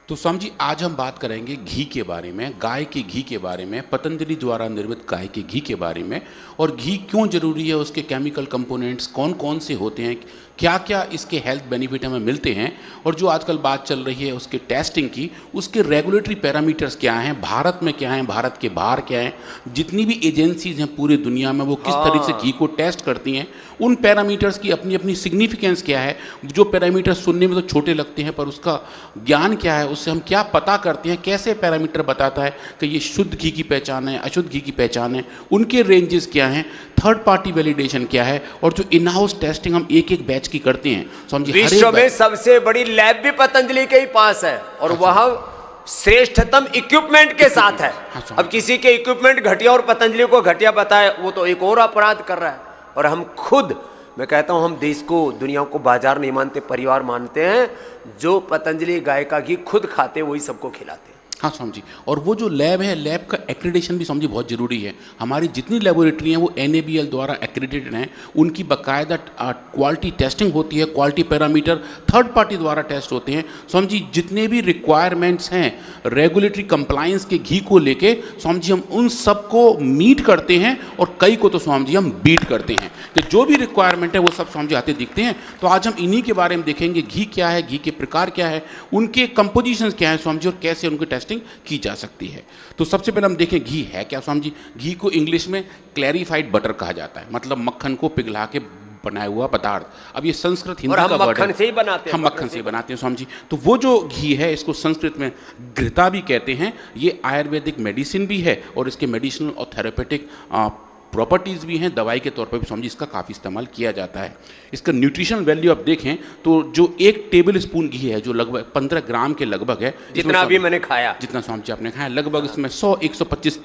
तो स्वामी जी आज हम बात करेंगे घी के बारे में, गाय के घी के बारे में, पतंजलि द्वारा निर्मित गाय के घी के बारे में, और घी क्यों ज़रूरी है, उसके केमिकल कंपोनेंट्स कौन कौन से होते हैं, क्या क्या इसके हेल्थ बेनिफिट हमें मिलते हैं, और जो आजकल बात चल रही है उसके टेस्टिंग की, उसके रेगुलेटरी पैरामीटर्स क्या हैं, भारत में क्या हैं, भारत के बाहर क्या हैं, जितनी भी एजेंसीज हैं पूरी दुनिया में वो किस तरह से घी को टेस्ट करती हैं, उन पैरामीटर्स की अपनी अपनी सिग्निफिकेंस क्या है। जो पैरामीटर्स सुनने में तो छोटे लगते हैं पर उसका ज्ञान क्या है, उससे हम क्या पता करते हैं, कैसे पैरामीटर बताता है कि ये शुद्ध घी की पहचान है, अशुद्ध घी की पहचान है, उनके रेंजेस क्या हैं, थर्ड पार्टी वैलिडेशन क्या है, और जो इन हाउस टेस्टिंग हम एक एक बैच की करते हैं। समझिए विश्व में सबसे बड़ी लैब भी पतंजलि के ही पास है और वह श्रेष्ठतम इक्विपमेंट के साथ है। अब किसी के इक्विपमेंट घटिया और पतंजलि को घटिया बताए वो तो एक और अपराध कर रहा है। और हम खुद, मैं कहता हूं, हम देश को, दुनिया को बाजार नहीं मानते, परिवार मानते हैं। जो पतंजलि गाय का घी खुद खाते वही सबको खिलाते हैं। हाँ स्वामी जी, और वो जो लैब है, लैब का एक्रेडिटेशन भी स्वामी जी बहुत ज़रूरी है। हमारी जितनी लेबोरेटरी हैं वो NABL द्वारा एक्रेडिटेड हैं, उनकी बाकायदा क्वालिटी टेस्टिंग होती है, क्वालिटी पैरामीटर थर्ड पार्टी द्वारा टेस्ट होते हैं। स्वामी जी जितने भी रिक्वायरमेंट्स हैं रेगुलेटरी कंप्लायंस के घी को लेके, स्वामी जी हम उन सबको मीट करते हैं, और कई को तो स्वामी जी हम बीट करते हैं कि जो भी रिक्वायरमेंट है वो सब स्वामी जी आते दिखते हैं। तो आज हम इन्हीं के बारे में देखेंगे, घी क्या है, घी के प्रकार क्या है, उनके कंपोजिशंस क्या है स्वामी जी, और कैसे उनकी टेस्टिंग की जा सकती है। तो सबसे पहले हम देखें घी है क्या स्वामी जी। घी को इंग्लिश में क्लैरिफाइड बटर कहा जाता है, मतलब मक्खन को पिघला के बनाया हुआ पदार्थ। अब ये संस्कृत हिंदी का वर्ड है, मक्खन से ही बनाते हैं, हम मक्खन से बनाते हैं स्वामी जी। तो वो जो घी है इसको संस्कृत में घृता भी कहते हैं। ये आयुर्वेदिक मेडिसिन भी है और इसके मेडिसिनल और थेरेपेटिक प्रॉपर्टीज़ भी हैं, दवाई के तौर पर भी स्वामी जी इसका काफ़ी इस्तेमाल किया जाता है। इसका न्यूट्रिशनल वैल्यू आप देखें तो जो 1 टेबल स्पून घी है, जो लगभग 15 ग्राम के लगभग है, जितना अभी मैंने खाया, जितना स्वामी जी आपने खाया, लगभग इसमें 100-125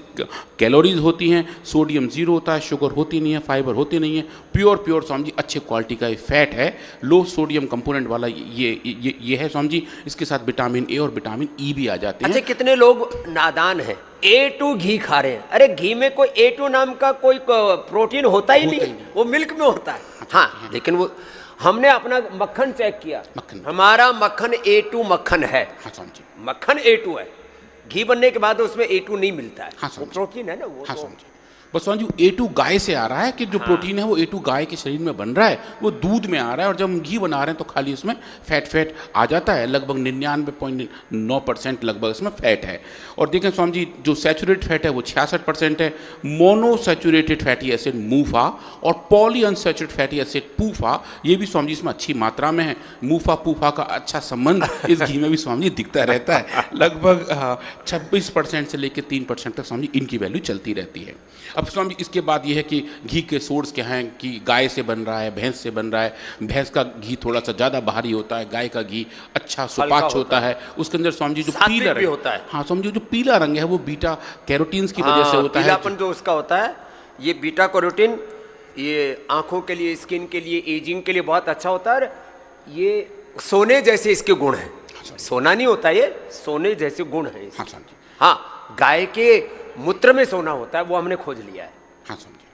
कैलोरीज होती हैं, सोडियम 0 होता है, शुगर होती नहीं है, फाइबर होती नहीं है, प्योर स्वामी जी अच्छे क्वालिटी का फैट है, लो सोडियम कंपोनेंट वाला ये है स्वामी जी। इसके साथ विटामिन A और विटामिन E भी आ जाते हैं। अच्छा, कितने लोग नादान हैं, A2 घी खा रहे हैं। अरे घी में कोई A2 नाम का कोई प्रोटीन होता ही नहीं, वो मिल्क में होता है। हाँ, लेकिन वो हमने अपना मक्खन चेक किया, हमारा मक्खन A2 मक्खन है। हाँ स्वामी जी, मक्खन A2 है। घी बनने के बाद उसमें A2 नहीं मिलता है। हाँ, वो प्रोटीन है ना वो। हाँ स्वामी जी, बस स्वामी जी A2 गाय से आ रहा है कि जो प्रोटीन है वो A2 गाय के शरीर में बन रहा है, वो दूध में आ रहा है, और जब हम घी बना रहे हैं तो खाली उसमें फैट आ जाता है। लगभग 99.9% लगभग इसमें फैट है। और देखें स्वामी जी जो सैचुरेटेड फैट है वो 66% है। मोनोसैचुरेटेड फैटी एसिड मूफा और पॉली अनसैचुरेटेड फैटी एसिड पूफा, ये भी स्वामी जी इसमें अच्छी मात्रा में है। मूफा पूफा का अच्छा संबंध इस घी में भी स्वामी जी दिखता रहता है। लगभग 26% से लेकर 3% तक स्वामी जी इनकी वैल्यू चलती रहती है। अब स्वामी इसके बाद ये है कि घी के सोर्स क्या हैं, कि गाय से बन रहा है, भैंस से बन रहा है। भैंस का घी थोड़ा सा ज़्यादा भारी होता है, गाय का घी अच्छा सुपाच्य होता है। उसके अंदर स्वामी जी जो पीला रंग होता है, हाँ स्वामी जी जो पीला रंग है वो बीटा कैरोटीन्स की वजह से होता है। पीलापन जो उसका होता है, ये बीटा कैरोटीन, ये आंखों के लिए, स्किन के लिए, एजिंग के लिए बहुत अच्छा होता है। ये सोने जैसे इसके गुण हैं। सोना नहीं होता, ये सोने जैसे गुण है। हाँ, गाय के मूत्र में सोना होता है, वो हमने खोज लिया है। हाँ समझिए,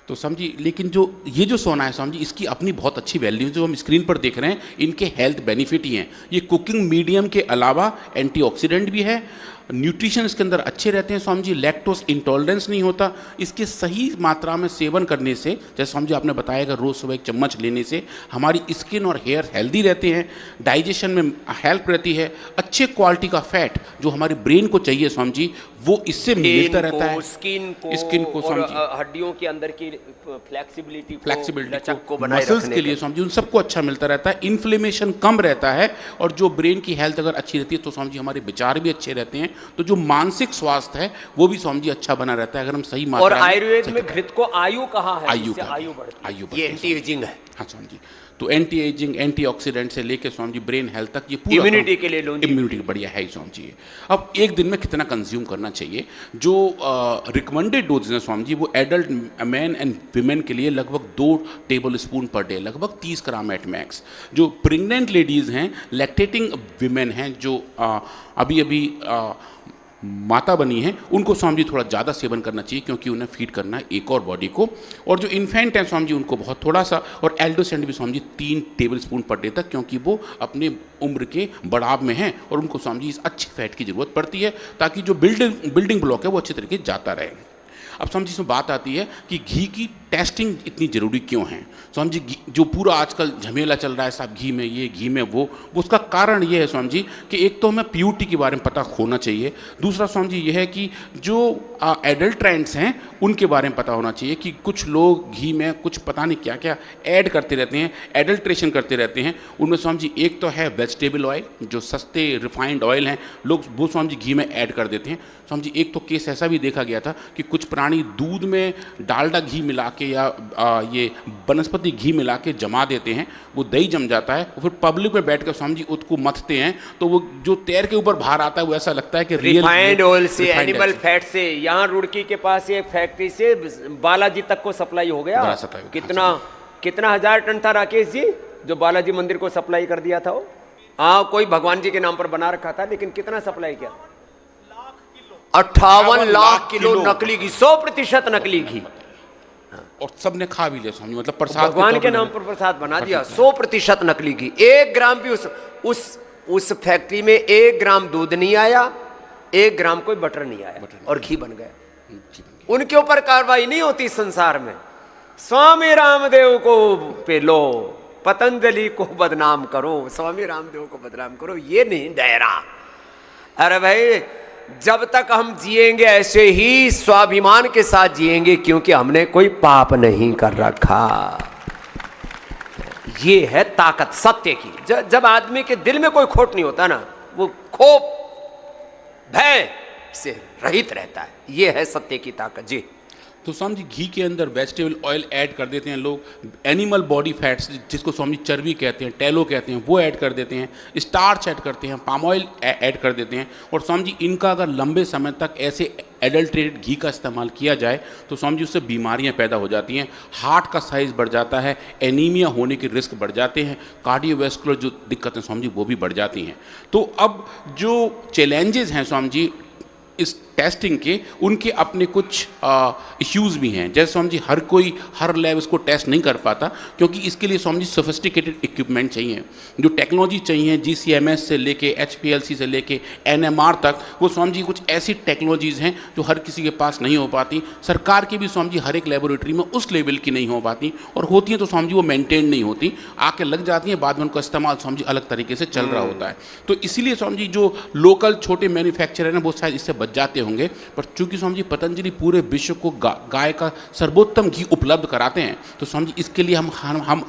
तो समझिए, लेकिन जो ये जो सोना है समझिए इसकी अपनी बहुत अच्छी वैल्यू, जो हम स्क्रीन पर देख रहे हैं इनके हेल्थ बेनिफिट ही हैं। ये कुकिंग मीडियम के अलावा एंटीऑक्सीडेंट भी है, न्यूट्रिशन इसके अंदर अच्छे रहते हैं स्वामी जी, लैक्टोज इंटॉलरेंस नहीं होता। इसके सही मात्रा में सेवन करने से, जैसे स्वामी जी आपने बताया कि रोज़ सुबह 1 चम्मच लेने से हमारी स्किन और हेयर हेल्दी रहते हैं, डाइजेशन में हेल्प रहती है, अच्छे क्वालिटी का फैट जो हमारे ब्रेन को चाहिए स्वामी जी वो इससे मिलता रहता है। स्किन को स्वामी जी, हड्डियों के अंदर की फ्लेक्सिबिलिटी को मसल्स के लिए स्वामी जी उन सबको अच्छा मिलता रहता है। इन्फ्लेमेशन कम रहता है, और जो ब्रेन की हेल्थ अगर अच्छी रहती है तो स्वामी जी हमारे विचार भी अच्छे रहते हैं। तो जो मानसिक स्वास्थ्य है वो भी स्वामी जी अच्छा बना रहता है अगर हम सही मात्रा और आयुर्वेद में घृत को आयु कहा है, आयु बढ़ती, ये एंटी एजिंग है। हाँ स्वामी जी, तो एंटी एजिंग, एंटीऑक्सीडेंट से लेके स्वामी जी ब्रेन हेल्थ तक ये पूरा इम्यूनिटी के लिए, इम्यूनिटी बढ़िया है स्वामी जी। अब एक दिन में कितना कंज्यूम करना चाहिए? जो रिकमेंडेड डोज है स्वामी जी वो एडल्ट मैन एंड वीमेन के लिए लगभग 2 टेबल स्पून पर डे, लगभग 30 ग्राम एट मैक्स। जो प्रेग्नेंट लेडीज़ हैं, लैक्टेटिंग वीमेन हैं, जो अभी माता बनी हैं उनको स्वामी जी थोड़ा ज़्यादा सेवन करना चाहिए, क्योंकि उन्हें फीड करना है एक और बॉडी को। और जो इन्फेंट हैं स्वामी जी उनको बहुत थोड़ा सा, और एल्डोसेंट भी Swami ji 3 table spoon per day तक, क्योंकि वो अपने उम्र के बढ़ाव में हैं और उनको स्वामी जी इस अच्छी फैट की ज़रूरत पड़ती है, ताकि जो बिल्डिंग ब्लॉक है वो अच्छे तरीके से जाता रहे। अब स्वामी जी इसमें बात आती है कि घी की टेस्टिंग इतनी ज़रूरी क्यों है। स्वामी जी जो पूरा आजकल झमेला चल रहा है साहब, घी में ये घी में वो उसका कारण ये है स्वामी जी कि एक तो हमें प्योरिटी के बारे में पता होना चाहिए, दूसरा स्वामी जी ये है कि जो एडल्ट्रेंट्स हैं उनके बारे में पता होना चाहिए कि कुछ लोग घी में कुछ पता नहीं क्या क्या ऐड करते रहते हैं, एडल्ट्रेशन करते रहते हैं। उनमें स्वामी जी एक तो है वेजिटेबल ऑयल, जो सस्ते रिफाइंड ऑयल हैं, लोग वो स्वामी जी घी में ऐड कर देते हैं। स्वामी जी एक तो केस ऐसा भी देखा गया था कि कुछ प्राणी दूध में डालडा घी मिला के या ये बनस्पति घी मिला के जमा देते हैं, वो दही जम जाता है, फिर पब्लिक में बैठ कर स्वामी जी उसको मथते हैं, तो वो जो तैर के ऊपर बाहर आता है वो ऐसा लगता है कि रिफाइंड ऑयल से, एनिमल फैट से। यहाँ रुड़की के पास एक फैक्ट्री से बालाजी तक को सप्लाई हो गया। कितना 1000 टन था राकेश जी, जो बालाजी मंदिर को सप्लाई कर दिया था वो। हाँ, कोई भगवान जी के नाम पर बना रखा था, लेकिन कितना सप्लाई किया? 58 लाख किलो नकली घी, 100% नकली घी, और सबने खा भी लिया स्वामी, मतलब प्रसाद भगवान के नाम पर प्रसाद बना दिया। 100% नकली घी, 1 ग्राम भी उस फैक्ट्री में 1 ग्राम दूध नहीं आया, 1 ग्राम कोई बटर नहीं आया, और घी बन गया। उनके ऊपर कार्रवाई नहीं होती संसार में। स्वामी रामदेव को पे लो, पतंजलि को बदनाम करो, स्वामी रामदेव को बदनाम करो, ये नहीं दायरा। अरे भाई, जब तक हम जिएंगे ऐसे ही स्वाभिमान के साथ जिएंगे, क्योंकि हमने कोई पाप नहीं कर रखा। ये है ताकत सत्य की। जब आदमी के दिल में कोई खोट नहीं होता ना, वो खोप भय से रहित रहता है। ये है सत्य की ताकत जी। तो स्वामी जी घी के अंदर वेजिटेबल ऑयल ऐड कर देते हैं लोग, एनिमल बॉडी फैट्स जिसको स्वामी जी चर्बी कहते हैं, टेलो कहते हैं, वो ऐड कर देते हैं, स्टार्च ऐड करते हैं, पाम ऑयल ऐड कर देते हैं। और स्वामी जी इनका अगर लंबे समय तक ऐसे एडल्ट्रेटेड घी का इस्तेमाल किया जाए तो स्वामी जी उससे बीमारियां पैदा हो जाती हैं, हार्ट का साइज़ बढ़ जाता है, एनीमिया होने के रिस्क बढ़ जाते हैं, कार्डियोवैस्कुलर जो दिक्कतें स्वामी जी वो भी बढ़ जाती हैं। तो अब जो चैलेंजेस हैं स्वामी जी इस टेस्टिंग के, उनके अपने कुछ इश्यूज़ भी हैं। जैसे स्वामी जी हर लैब इसको टेस्ट नहीं कर पाता, क्योंकि इसके लिए स्वामी जी सोफिस्टिकेटेड इक्विपमेंट चाहिए, जो टेक्नोलॉजी चाहिए, GCMS से लेके HPLC से लेके NMR तक, वो स्वामी जी कुछ ऐसी टेक्नोलॉजीज़ हैं जो हर किसी के पास नहीं हो पाती। सरकार की भी स्वामी जी हर एक लेबोरेटरी में उस लेवल की नहीं हो पाती, और होती हैं तो स्वामी जी वो मेंटेन नहीं होती, आके लग जाती हैं, बाद में उनका इस्तेमाल स्वामी जी अलग तरीके से चल रहा होता है। तो इसीलिए स्वामी जी जो लोकल छोटे मैन्युफैक्चरर हैं वो शायद इससे बच जाते होंगे, पर चूंकि स्वामी जी पतंजलि पूरे विश्व को गाय का सर्वोत्तम घी उपलब्ध कराते हैं, तो स्वामी जी इसके लिए हम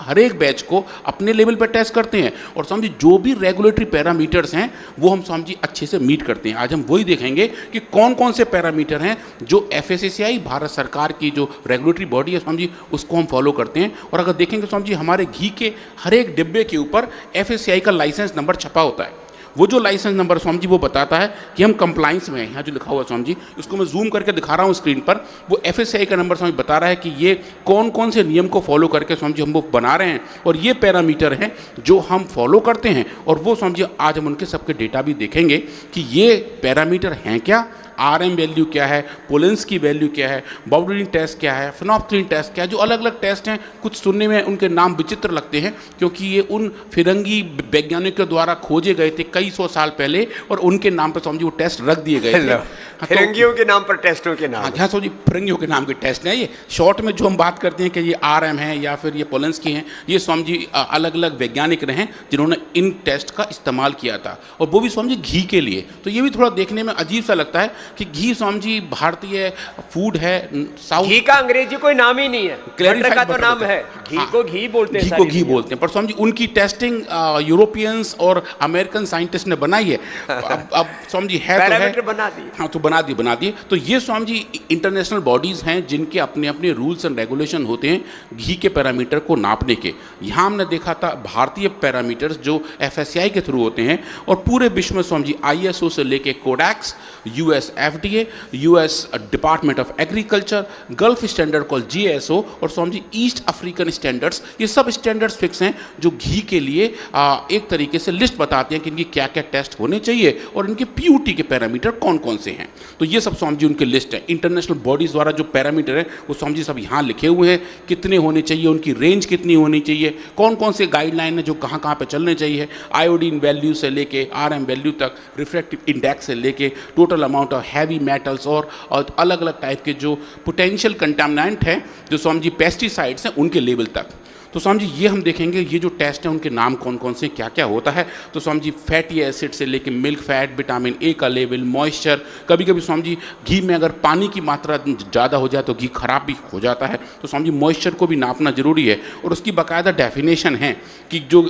हर एक बैच को अपने लेवल पर टेस्ट करते हैं, और स्वामी जी जो भी रेगुलेटरी पैरामीटर्स हैं वो हम स्वामी जी अच्छे से मीट करते हैं। आज हम वही देखेंगे कि कौन कौन से पैरामीटर हैं जो FSSAI भारत सरकार की जो रेगुलेटरी बॉडी है स्वामी जी उसको हम फॉलो करते हैं। और अगर देखेंगे स्वामी जी हमारे घी के हर एक डिब्बे के ऊपर FSSAI का लाइसेंस नंबर छपा होता है। वो जो लाइसेंस नंबर स्वामी जी वो बताता है कि हम कंप्लाइंस में हैं। यहाँ जो लिखा हुआ है स्वामी जी, इसको मैं जूम करके दिखा रहा हूँ स्क्रीन पर, वो FSSAI का नंबर स्वामी बता रहा है कि ये कौन कौन से नियम को फॉलो करके स्वामी जी हम वो बना रहे हैं, और ये पैरामीटर हैं जो हम फॉलो करते हैं। और वो स्वामी जी आज हम उनके सबके डेटा भी देखेंगे कि ये पैरामीटर हैं क्या, RM वैल्यू क्या है, पोलेंस की वैल्यू क्या है, बाउडरीन टेस्ट क्या है, फिनोप्थलीन टेस्ट क्या है, जो अलग अलग टेस्ट हैं। कुछ सुनने में उनके नाम विचित्र लगते हैं, क्योंकि ये उन फिरंगी वैज्ञानिकों द्वारा खोजे गए थे कई 100 साल पहले, और उनके नाम पर स्वामी जी वो टेस्ट रख दिए गए थे। फिरंगियों के नाम पर टेस्टों के नाम, हाँ स्वामी जी फिरंगियों के नाम के टेस्ट हैं। ये शॉर्ट में जो हम बात करते हैं कि ये RM है या फिर ये पोलेंस की हैं, ये स्वामी जी अलग अलग वैज्ञानिक रहे जिन्होंने इन टेस्ट का इस्तेमाल किया था, और वो भी स्वामी जी घी के लिए। तो ये भी थोड़ा देखने में अजीब सा लगता है कि घी स्वामी जी भारतीय फूड है, साउथ घी का अंग्रेजी कोई नाम ही नहीं है, बटर का तो नाम है, घी को घी बोलते हैं, घी को घी बोलते हैं। पर स्वामी जी उनकी टेस्टिंग यूरोपियंस और अमेरिकन साइंटिस्ट ने बनाई है। अब स्वामी जी है पैरामीटर बना दिए, हाँ तो बना दिए। तो ये स्वामी जी इंटरनेशनल बॉडीज हैं जिनके अपने अपने रूल्स एंड रेगुलेशन होते हैं घी के पैरामीटर को नापने के। यहाँ हमने देखा था भारतीय पैरामीटर्स जो FSSAI के थ्रू होते हैं, और पूरे विश्व में स्वामी जी ISO से लेके कोडैक्स, US FDA, US department of agriculture, gulf standard call GSO और Swami ji east African standards, ये सब स्टैंडर्ड्स फिक्स हैं जो घी के लिए एक तरीके से लिस्ट बताते हैं कि इनकी क्या क्या टेस्ट होने चाहिए और इनके PUT के पैरामीटर कौन कौन से हैं। तो ये सब स्वामी जी उनके लिस्ट है। इंटरनेशनल बॉडीज़ द्वारा जो पैरामीटर है वो स्वामी जी सब यहाँ लिखे हुए हैं, कितने होने चाहिए, उनकी रेंज कितनी होनी चाहिए, कौन कौन से गाइडलाइन है जो कहाँ कहाँ पे चलने चाहिए, आयोडीन वैल्यू से लेके RM वैल्यू तक, रिफ्रैक्टिव इंडेक्स से लेके total amount of heavy metals और अलग अलग टाइप के जो पोटेंशियल कंटामिनेंट हैं जो स्वामी जी पेस्टिसाइड्स हैं उनके लेवल तक। तो स्वामी जी ये हम देखेंगे ये जो टेस्ट है उनके नाम कौन कौन से क्या क्या होता है। तो स्वामी जी फैटी एसिड से लेके मिल्क फैट, विटामिन A का लेवल, मॉइस्चर, कभी कभी स्वामी जी घी में अगर पानी की मात्रा ज़्यादा हो जाए तो घी खराब भी हो जाता है, तो स्वामी जी मॉइस्चर को भी नापना जरूरी है और उसकी बाकायदा डेफिनेशन है कि जो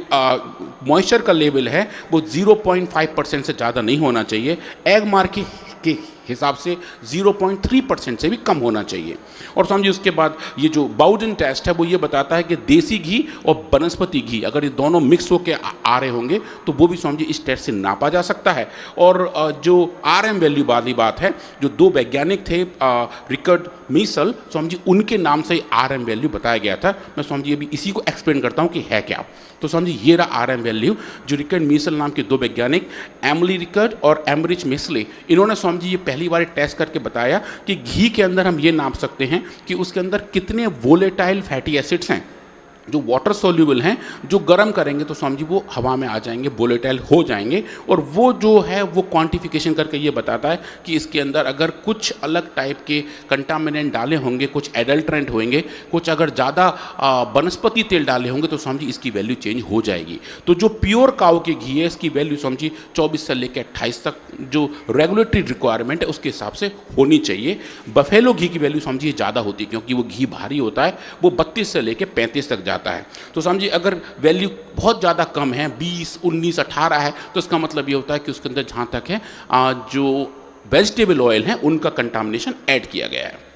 मॉइस्चर का लेवल है वो 0.5% से ज़्यादा नहीं होना चाहिए, एग मार्क के हिसाब से 0.3% से भी कम होना चाहिए। और समझिए उसके बाद ये जो बाउडन टेस्ट है वो ये बताता है कि देसी घी और वनस्पति घी अगर ये दोनों मिक्स होकर आ रहे होंगे तो वो भी समझिए इस टेस्ट से नापा जा सकता है। और जो RM वैल्यू वाली बात है, जो 2 वैज्ञानिक थे रिकर्ड मीसल, समझिए उनके नाम से RM वैल्यू बताया गया था। मैं समझिए अभी इसी को एक्सप्लेन करता हूँ कि है क्या। तो समझिए ये रहा RM वैल्यू जो रिकर्ड मीसल नाम के 2 वैज्ञानिक एमिली रिकर्ड और एमरिच मिस्ले, इन्होंने समझिए ये पहली बार टेस्ट करके बताया कि घी के अंदर हम ये नाप सकते हैं कि उसके अंदर कितने वोलेटाइल फैटी एसिड्स हैं जो वाटर सोल्यूबल हैं, जो गर्म करेंगे तो समझिए वो हवा में आ जाएंगे, वोलेटाइल हो जाएंगे। और वो जो है वो क्वांटिफिकेशन करके ये बताता है कि इसके अंदर अगर कुछ अलग टाइप के कंटामिनेंट डाले होंगे, कुछ एडल्ट्रेंट होंगे, कुछ अगर ज़्यादा वनस्पति तेल डाले होंगे तो समझिए इसकी वैल्यू चेंज हो जाएगी। तो जो प्योर काऊ के घी है इसकी वैल्यू समझिए 24 से लेकर 28 तक जो रेगुलेटरी रिक्वायरमेंट है उसके हिसाब से होनी चाहिए। बफेलो घी की वैल्यू समझिए ज़्यादा होती है क्योंकि वो घी भारी होता है, वो 32 से लेकर 35 तक जाता है। तो समझिए अगर वैल्यू बहुत ज़्यादा कम है, 20, 19, 18 है, तो इसका मतलब ये होता है कि उसके अंदर जहाँ तक है जो वेजिटेबल ऑयल है उनका कंटामिनेशन ऐड किया गया है।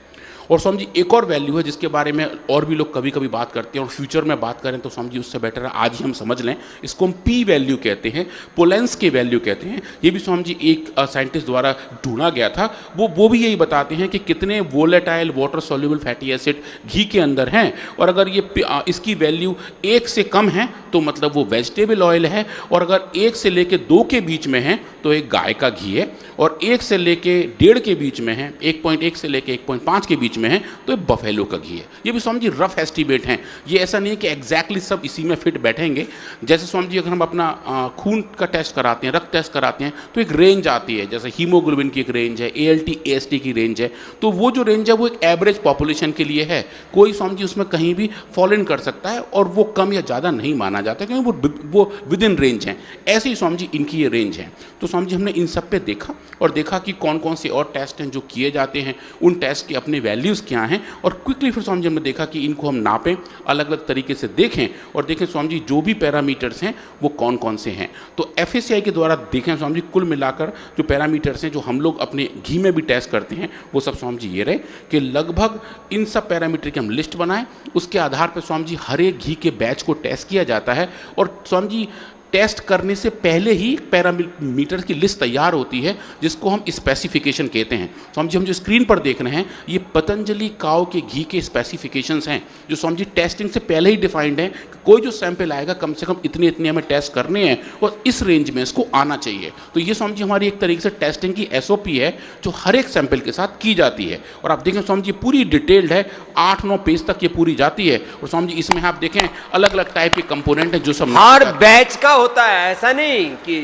और समझिए एक और वैल्यू है जिसके बारे में और भी लोग कभी कभी बात करते हैं और फ्यूचर में बात करें तो समझिए उससे बेटर है आज ही हम समझ लें। इसको हम P वैल्यू कहते हैं, पोलेंस के वैल्यू कहते हैं। ये भी समझिए एक साइंटिस्ट द्वारा ढूंढा गया था। वो भी यही बताते हैं कि कितने volatile water soluble fatty acid घी के अंदर हैं, और अगर ये इसकी वैल्यू 1 से कम है तो मतलब वो वेजिटेबल ऑयल है, और अगर 1 से लेके 2 के बीच में है तो एक गाय का घी है, और 1 से लेके 1.5 के बीच में है, 1.1 से लेके 1.5 के बीच में है तो ये बफेलो का घी है। ये भी समझिए रफ एस्टिमेट हैं, ये ऐसा नहीं है कि एग्जैक्टली सब इसी में फिट बैठेंगे। जैसे समझिए अगर हम अपना खून का टेस्ट कराते हैं, रक्त टेस्ट कराते हैं तो एक रेंज आती है, जैसे हीमोग्लोबिन की एक रेंज है, ALT AST की रेंज है। तो वो जो रेंज है वो एक एवरेज पॉपुलेशन के लिए है, कोई समझिए उसमें कहीं भी फॉल इन कर सकता है और वो कम या ज़्यादा नहीं माना जाता क्योंकि वो विद इन रेंज है। ऐसे ही समझिए इनकी ये रेंज है। तो समझिए हमने इन सब पे देखा और देखा कि कौन कौन से और टेस्ट हैं जो किए जाते हैं, उन टेस्ट के अपने वैल्यूज़ क्या हैं, और क्विकली फिर समझिए हमने देखा कि इनको हम नापें, अलग अलग तरीके से देखें और देखें समझिए जो भी पैरामीटर्स हैं वो कौन कौन से हैं। तो FSCI के द्वारा देखें समझिए कुल मिलाकर जो पैरामीटर्स हैं जो हम लोग अपने घी में भी टेस्ट करते हैं वो सब समझिए ये रहे कि लगभग इन सब पैरामीटर की हम लिस्ट बनाएं, उसके आधार पर समझिए हर एक घी के बैच को टेस्ट किया जाता है, और समझिए टेस्ट करने से पहले ही पैरामीटर की लिस्ट तैयार होती है जिसको हम स्पेसिफिकेशन कहते हैं। समझिए हम जो स्क्रीन पर देख रहे हैं ये पतंजलि काऊ के घी के स्पेसिफिकेशंस हैं जो समझिए टेस्टिंग से पहले ही डिफाइंड है। कोई जो सैंपल आएगा कम से कम इतने हमें टेस्ट करने हैं और इस रेंज में इसको आना चाहिए। तो ये समझिए हमारी एक तरीके से टेस्टिंग की SOP है जो हर एक सैंपल के साथ की जाती है। और आप देखें समझिए पूरी डिटेल्ड है, 8-9 पेज तक ये पूरी जाती है। और समझिए इसमें आप देखें अलग अलग टाइप के कंपोनेंट हैं जो सब हर बैच का होता है, ऐसा नहीं कि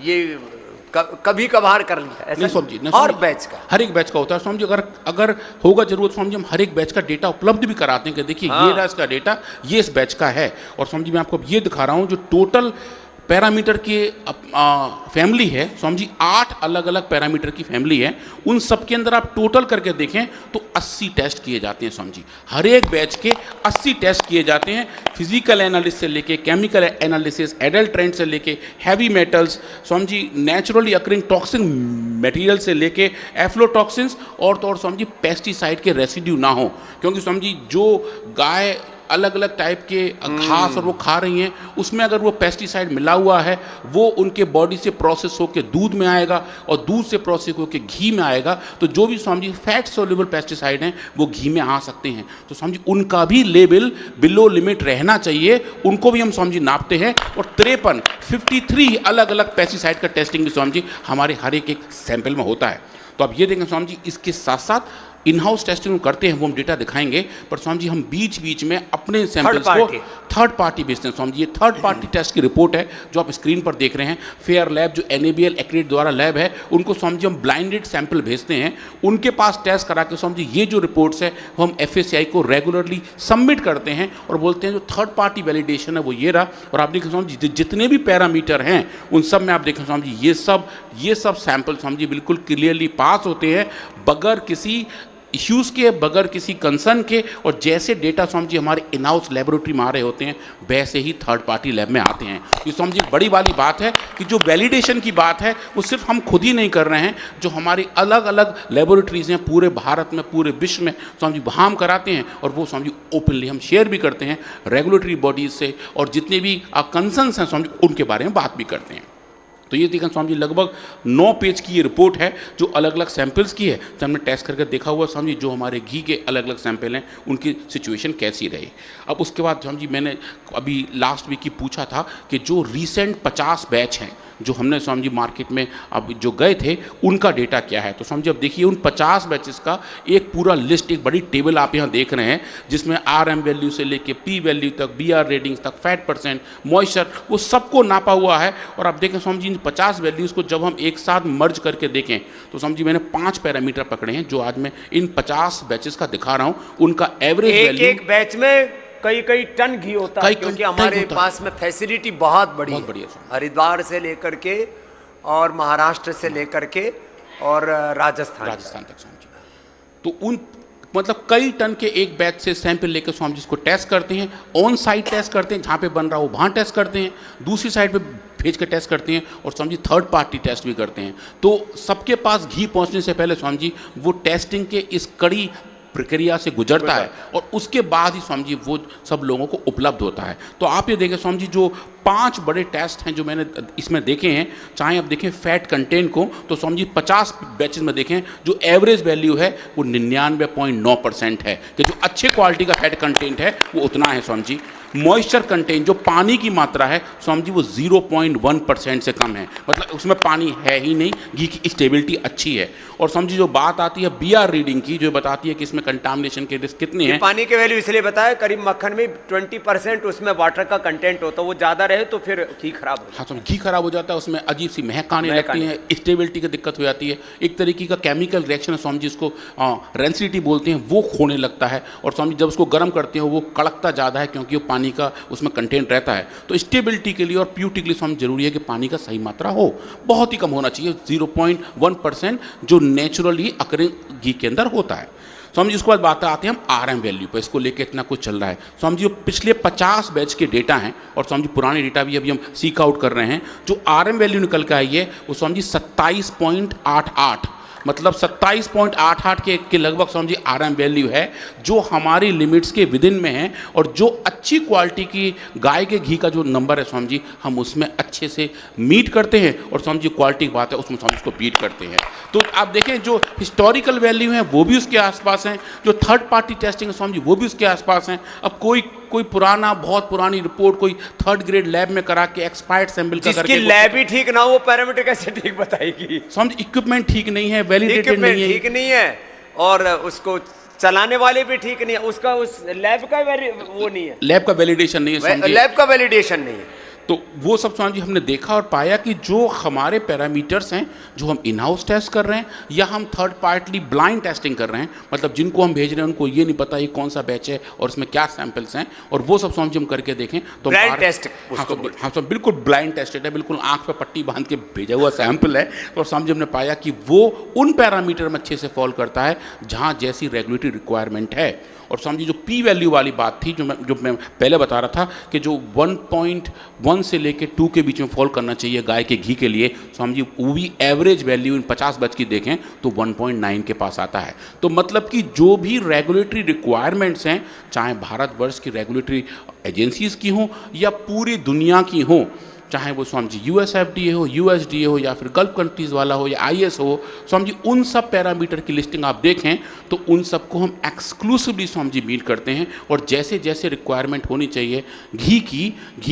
ये कभी कभार कर लिया, ऐसा नहीं समझिए। हर बैच का, हर एक बैच का होता है। समझिए अगर होगा जरूरत समझिए हम हर एक बैच का डेटा उपलब्ध भी कराते हैं कि देखिए ये रहा इसका डेटा, ये इस बैच का है। और समझिए मैं आपको ये दिखा रहा हूँ जो टोटल पैरामीटर के फैमिली है, समझिए 8 अलग अलग पैरामीटर की फैमिली है। उन सब के अंदर आप टोटल करके देखें तो 80 टेस्ट किए जाते हैं। समझिए हर एक बैच के 80 टेस्ट किए जाते हैं, फिजिकल एनालिसिस से लेके केमिकल एनालिसिस, एडल्ट्रेंट से लेके हैवी मेटल्स, समझिए नेचुरली अकरिंग टॉक्सिन मटेरियल से लेके एफ्लोटॉक्सिन्स, और तो और समझिए पेस्टिसाइड के रेसिड्यू ना हो, क्योंकि समझिए जो गाय अलग अलग टाइप के घास और वो खा रही हैं, उसमें अगर वो पेस्टिसाइड मिला हुआ है वो उनके बॉडी से प्रोसेस होकर दूध में आएगा और दूध से प्रोसेस होकर घी में आएगा, तो जो भी समझिए फैट सोल्यूबल पेस्टिसाइड हैं वो घी में आ सकते हैं। तो समझिए उनका भी लेवल बिलो लिमिट रहना चाहिए, उनको भी हम समझिए नापते हैं। और 53 अलग अलग पेस्टिसाइड का टेस्टिंग भी समझिए हमारे हर एक सैंपल में होता है। तो अब ये देखें स्वामी जी, इसके साथ साथ इन हाउस टेस्टिंग करते हैं, वो हम डेटा दिखाएंगे, पर स्वामी जी हम बीच बीच में अपने सैंपल्स को थर्ड पार्टी भेजते हैं। स्वामी जी ये थर्ड पार्टी टेस्ट की रिपोर्ट है जो आप स्क्रीन पर देख रहे हैं। फेयर लैब जो NABL एक्रेडिट द्वारा लैब है, उनको स्वामी जी हम ब्लाइंडेड सैंपल भेजते हैं, उनके पास टेस्ट करा के स्वामी जी ये जो रिपोर्ट्स है वो हम FSCI को रेगुलरली सबमिट करते हैं और बोलते हैं जो थर्ड पार्टी वैलिडेशन है वो ये रहा। और आप देखें स्वामी जी जितने भी पैरामीटर हैं उन सब में आप देखें स्वामी जी ये सब सैंपल स्वामी जी बिल्कुल क्लियरली पास होते हैं बगैर किसी इश्यूज़ के, बगैर किसी कंसर्न के। और जैसे डेटा स्वामी जी हमारे इन हाउस लेबोरेटरी में आ रहे होते हैं वैसे ही थर्ड पार्टी लैब में आते हैं। ये स्वामी जी बड़ी वाली बात है कि जो वैलिडेशन की बात है वो सिर्फ हम खुद ही नहीं कर रहे हैं, जो हमारी अलग अलग लेबोरेटरीज़ हैं पूरे भारत में, पूरे विश्व में स्वामी जी वहाँ हम कराते हैं और वो स्वामी जी ओपनली हम शेयर भी करते हैं रेगुलेटरी बॉडीज़ से, और जितने भी कंसर्न्स हैं स्वामी जी उनके बारे में बात भी करते हैं। तो ये देखें स्वामी जी लगभग 9 पेज की ये रिपोर्ट है जो अलग अलग सैंपल्स की है, तो हमने टेस्ट करके देखा हुआ स्वामी जी जो हमारे घी के अलग अलग सैंपल हैं उनकी सिचुएशन कैसी रही। अब उसके बाद स्वामी जी मैंने अभी लास्ट वीक ही पूछा था कि जो रीसेंट 50 बैच हैं जो हमने स्वामी जी मार्केट में अब जो गए थे उनका डेटा क्या है। तो स्वामी जी अब देखिए उन 50 बैचेस का एक पूरा लिस्ट, एक बड़ी टेबल आप यहाँ देख रहे हैं जिसमें RM वैल्यू से लेके P वैल्यू तक, BR रेटिंग्स तक, फैट परसेंट, मॉइस्चर, वो सबको नापा हुआ है। और आप देखें स्वामी जी इन 50 वैल्यूज़ को जब हम एक साथ मर्ज करके देखें तो स्वामी जी मैंने 5 पैरामीटर पकड़े हैं जो आज मैं इन 50 बैचेस का दिखा रहा हूँ। उनका एवरेज वैल्यू एक बैच में कई टन घी होता है, क्योंकि हमारे पास में फैसिलिटी बहुत बड़ी है, हरिद्वार से लेकर के और महाराष्ट्र से लेकर के और राजस्थान तक स्वामी जी। तो उन मतलब कई टन के एक बैच से सैंपल लेकर स्वामी जी इसको टेस्ट करते हैं, ऑन साइट टेस्ट करते हैं, जहाँ पे बन रहा हो वहाँ टेस्ट करते हैं, दूसरी साइड पे भेज के टेस्ट करते हैं, और Swami ji third party test भी करते हैं। तो सबके पास घी पहुँचने से पहले स्वामी जी वो टेस्टिंग के इस कड़ी प्रक्रिया से गुजरता है और उसके बाद ही स्वामी जी वो सब लोगों को उपलब्ध होता है। तो आप ये देखें स्वामी जी जो 5 बड़े टेस्ट हैं जो मैंने इसमें देखे हैं, चाहे आप देखें फैट कंटेंट को तो स्वामी जी 50 बैचेस में देखें जो एवरेज वैल्यू है वो 99.9% है कि जो अच्छे क्वालिटी का फैट कंटेंट है वो उतना है स्वामी जी। मॉइस्चर कंटेंट जो पानी की मात्रा है स्वामी जी वो 0.1% से कम है, मतलब उसमें पानी है ही नहीं, घी की स्टेबिलिटी अच्छी है। और स्वामी जी जो बात आती है BR रीडिंग की जो बताती है कि इसमें कंटामिनेशन के रिस्क कितने हैं। पानी के वैल्यू इसलिए बताया करीब मक्खन में 20% उसमें वाटर का कंटेंट होता है, वो ज़्यादा रहे तो फिर घी खराब हो जाता है। हाँ, घी खराब हो जाता है, उसमें अजीब सी महक आने लगती है, स्टेबिलिटी की दिक्कत हो जाती है, एक तरीके का केमिकल रिएक्शन है स्वामी जी इसको रेंसिडिटी बोलते हैं वो खोने लगता है। और स्वामी जब उसको गर्म करते हैं वो कड़कता ज़्यादा है क्योंकि वो पानी का उसमें कंटेंट रहता है। तो स्टेबिलिटी के लिए और प्योरिटी के लिए स्वामी जरूरी है कि पानी का सही मात्रा हो, बहुत ही कम होना चाहिए, 0.1% जो नेचुरली अकरिंग घी के अंदर होता है। स्वामी जी उसके बाद बात आते हैं हम RM वैल्यू पर, इसको लेके इतना कुछ चल रहा है। स्वामी जी पिछले 50 बैच के डेटा हैं और स्वामी जी पुराने डेटा भी अभी हम सीक आउट कर रहे हैं। जो RM वैल्यू निकल के आई है वो स्वामी जी 27.88 मतलब 27.88 के लगभग स्वामी जी RM वैल्यू है जो हमारी लिमिट्स के विदिन में है। और जो अच्छी क्वालिटी की गाय के घी का जो नंबर है स्वामी जी हम उसमें अच्छे से मीट करते हैं, और स्वामी जी क्वालिटी की बात है उसमें स्वामी उसको बीट करते हैं। तो आप देखें जो हिस्टोरिकल वैल्यू हैं वो भी उसके आसपास हैं, जो थर्ड पार्टी टेस्टिंग है स्वामी जी वो भी उसके आसपास हैं। अब कोई पुराना बहुत पुरानी रिपोर्ट कोई थर्ड ग्रेड लैब में करा के एक्सपायर्ड सैंपल का करके लैब ही ठीक ना हो, पैरामीटर कैसे ठीक बताएगी? स्वामी इक्विपमेंट ठीक नहीं है, वैलिडेटेड नहीं है, ठीक नहीं है, और उसको चलाने वाले भी ठीक नहीं है, उसका उस लैब का वो नहीं है, लैब का वैलिडेशन नहीं है, लैब का वैलिडेशन नहीं है। तो वो सब स्वामी जी हमने देखा और पाया कि जो हमारे पैरामीटर्स हैं जो हम इन हाउस टेस्ट कर रहे हैं या हम थर्ड पार्टी ब्लाइंड टेस्टिंग कर रहे हैं, मतलब जिनको हम भेज रहे हैं उनको ये नहीं पता ये कौन सा बैच है और इसमें क्या सैंपल्स हैं, और वो सब स्वामी जी हम करके देखें तो ब्लाइंड टेस्ट, हाँ तो बिल्कुल ब्लाइंड टेस्टेड है, बिल्कुल आँख पर पट्टी बांध के भेजा हुआ सैंपल है। और स्वामी जी हमने पाया कि वो उन पैरामीटर में अच्छे से फॉल करता है जहाँ जैसी रेगुलेटरी रिक्वायरमेंट है। और स्वामी जी जो पी वैल्यू वाली बात थी, जो मैं पहले बता रहा था कि जो 1.1 से लेके 2 के बीच में फॉल करना चाहिए गाय के घी के लिए, स्वामी जी वो भी एवरेज वैल्यू इन 50 बैच की देखें तो 1.9 के पास आता है। तो मतलब कि जो भी रेगुलेटरी रिक्वायरमेंट्स हैं, चाहे भारतवर्ष की रेगुलेटरी एजेंसीज की हों या पूरी दुनिया की हों, चाहे वो स्वामी जी USFDA हो, USDA हो या फिर गल्फ कंट्रीज़ वाला हो या IS हो, स्वामी जी उन सब पैरामीटर की लिस्टिंग आप देखें तो उन सबको हम एक्सक्लूसिवली स्वामी जी मीट करते हैं। और जैसे जैसे रिक्वायरमेंट होनी चाहिए घी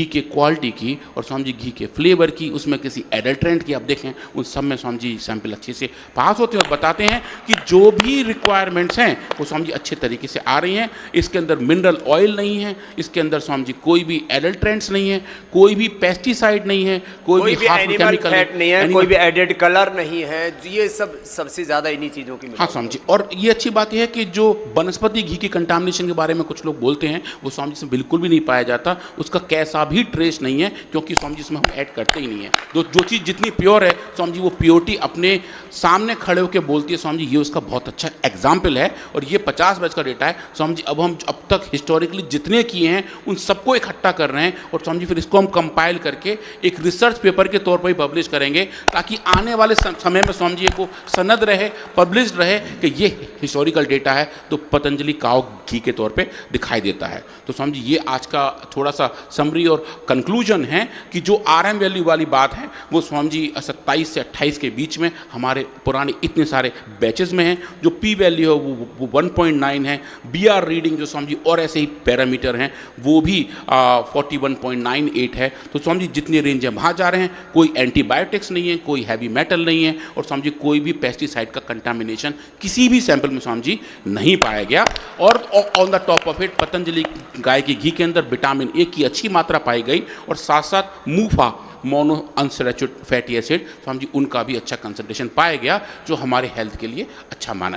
के क्वालिटी की और स्वामी जी घी के फ्लेवर की, उसमें किसी एडल्ट्रेंट की आप देखें, उन सब में स्वामी जी सैंपल अच्छे से पास होते हैं और बताते हैं कि जो भी रिक्वायरमेंट्स हैं वो स्वामी जी अच्छे तरीके से आ रही हैं। इसके अंदर मिनरल ऑयल नहीं है, इसके अंदर स्वामी जी कोई भी एडल्ट्रेंट्स नहीं है, कोई भी पेस्टिसाइड नहीं है, कोई भी एनिमल फैट नहीं है, कोई भी एडेड कलर नहीं है। ये सब सबसे ज्यादा इन्हीं चीजों की। हाँ स्वामी जी, और ये अच्छी बात यह है कि जो वनस्पति घी की कंटामिनेशन के बारे में कुछ लोग बोलते हैं वो स्वामी जी से बिल्कुल भी नहीं पाया जाता, उसका कैसा भी ट्रेस नहीं है, क्योंकि स्वामी जी इसमें हम ऐड करते ही नहीं है। जो चीज़ जितनी प्योर है स्वामी जी वो प्योरिटी अपने सामने खड़े होकर बोलती है। स्वामी जी ये उसका बहुत अच्छा एग्जाम्पल है और ये 50 बैच का डेटा है स्वामी जी। अब हम अब तक हिस्टोरिकली जितने किए हैं उन सबको इकट्ठा कर रहे हैं और स्वामी जी फिर इसको हम कंपाइल करके एक रिसर्च पेपर के तौर पर ही पब्लिश करेंगे, ताकि आने वाले समय में स्वामी जी को सनद रहे, पब्लिश्ड रहे कि ये हिस्टोरिकल डेटा है तो पतंजलि काऊ घी के तौर पे दिखाई देता है। तो स्वामी जी ये आज का थोड़ा सा समरी और कंक्लूजन है कि जो RM वैल्यू वाली बात है वो स्वामी जी 27 से 28 के बीच में हमारे पुराने इतने सारे बैचेस में हैं। जो पी वैल्यू है वो 1.9 है, BR रीडिंग जो स्वामी जी और ऐसे ही पैरामीटर हैं वो भी 41.98 है। तो स्वामी जी जितनी रेंज है वहाँ जा रहे हैं, कोई एंटीबायोटिक्स नहीं है, कोई हैवी मेटल नहीं है और स्वामी जी कोई भी पेस्टिसाइड का कंटामिनेशन किसी भी सैंपल में स्वामी जी नहीं पाया गया। और on the top of it Patanjali गाय के घी के अंदर विटामिन A की अच्छी मात्रा पाई गई और साथ साथ मूफा mono unsaturated fatty acid Swami ji उनका भी अच्छा कंसंट्रेशन पाया गया, जो हमारे हेल्थ के लिए अच्छा माना